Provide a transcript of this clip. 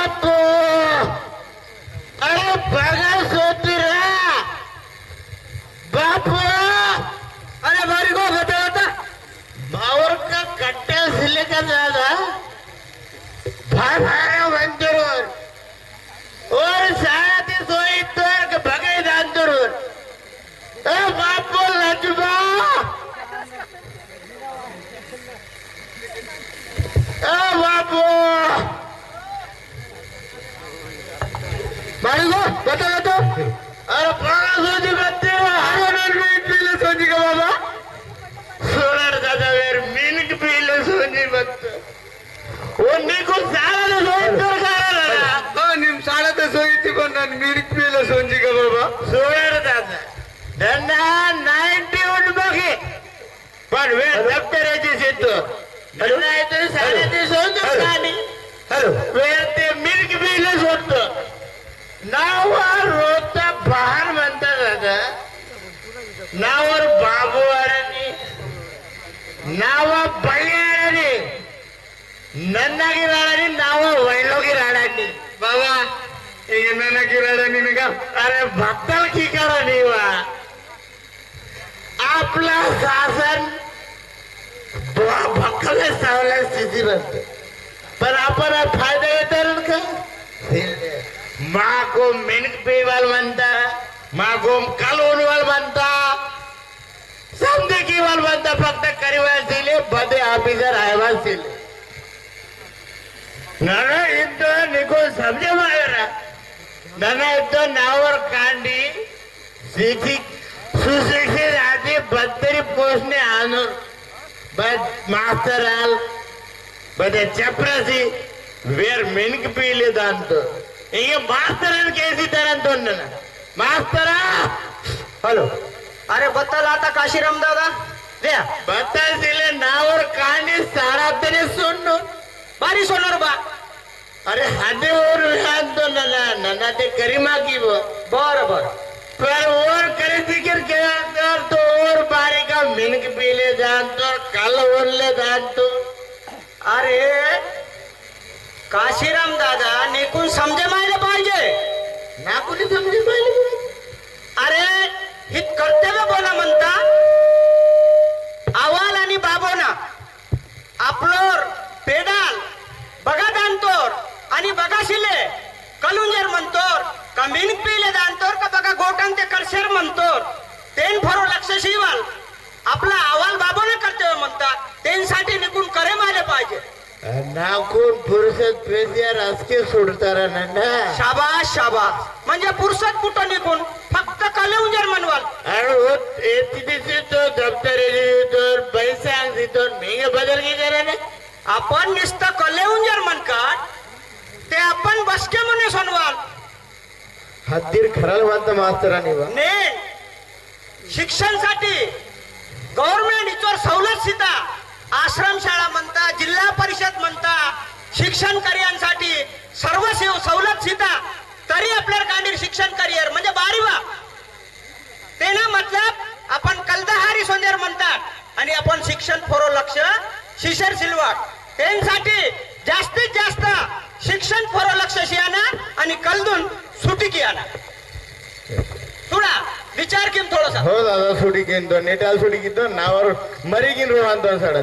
बापू अरे बघा सोतीरा बापू अरे बारी को बता होता भावर का कट्टा सिले का दादा भाई भाई मंदिर और सारा ती सोई तर बघाई दांतूर ए बापू लजबा ए बापू बारी को बता होता अरे बघा सोची बत्ती पीले सोची का बाबा सोनार दादा वेर मिल्क पीले सोनी बत्त वो निको सारा सोई तर करा निम साडा ते सोयीची पण मिरिक पीले सोची का बाबा सोनार दादा धंदा 90 उठ बघे पण वेळ दप्तराची शेतो धंदा येतो साडे ते सोतो खाली हॅलो वेळ ते मिल्क पीले सोतो नावावर रोजचा बहार म्हणतात दादा नावावर बाबू अडाणी नावा बळी अडाणी नन्नागी राडानी नावा वैलोगी राडानी बाबा ये नाना किराडा निका अरे भक्तल की करा वा आपला शासन भक्कल सावल्या स्थिती नसते पण आपण फायदा येतात का माको मिनक पेवाल म्हणता माको कालवणवाल म्हणता समजे किवाल म्हणता फक्त करीवाल दिले बदे ऑफिसर आयवाल दिले नाना इथं निघून समजे मायरा नाना इथं नावावर कांडी सुशिक्षित आधी बत्तरी पोचणे आणून बद मास्तर आल बदे चपरासी वेर मिनक पीले दांतो इंगे मास्तर कैसी तरह तो ना मास्तर हॅलो अरे बत्तल आता काशीराम दादा द्या बत्तल दिले नावावर कांडी सारा तरी सोडलो बारी सोडणार बा अरे हाते और आणतो ना ते करी मागी बर बर पर और करे जिक्र किया कर तो और बारी का मिनक पीले जानतो कल ओरले जानतो अरे काशीराम दादा निकून समजे मायला पाहिजे ना कोणी समजे पाहिजे अरे हित कर्तव्य बोला म्हणता आवाल आणि बाबोना आपलोर पेडाल बघा दांतोर आणि बघा शिले कलुंजर म्हणतोर का मिनक पिले दांतोर का बघा गोटन ते करशेर म्हणतोर तेन फरो लक्ष शिवाल आपला आवाल बाबोने कर्तव्य म्हणतात त्यांसाठी निकून करे मायले पाहिजे ना कोण फुरसत पेसिया राजकीय सोडतारा ना शाबास शाबास म्हणजे पुरुषात कुठं निघून फक्त कलुंजर म्हणवाल अरे तिथे तो दप्तर तो पैसा तो मेघ बदल की करा ना आपण नुसतं कलेउंजर म्हणतात ते आपण बसके म्हणे सोनवाल हद्दीर खराल म्हणता मास्तरांनी ने शिक्षणसाठी गव्हर्नमेंट इतर सवलत सीता आश्रम शाळा म्हणता जिल्हा परिषद म्हणता शिक्षण कार्यांसाठी सर्व सवलत सीता तरी आपल्याला कांडीर शिक्षण करिअर म्हणजे बारीवा ते ना मतलब आपण कलदहारी सोंदेर म्हणतात आणि आपण शिक्षण फोरो लक्ष शिशर सिलवाट त्यांसाठी जास्तीत जास्त शिक्षण फोरो लक्ष शियाना आणि कलदून सुटी कियाना थोडा विचार किम थोडासा हो दादा सुटी घेतो नेटाल सुटी घेतो नावावर मरी घेऊन आणतो साडा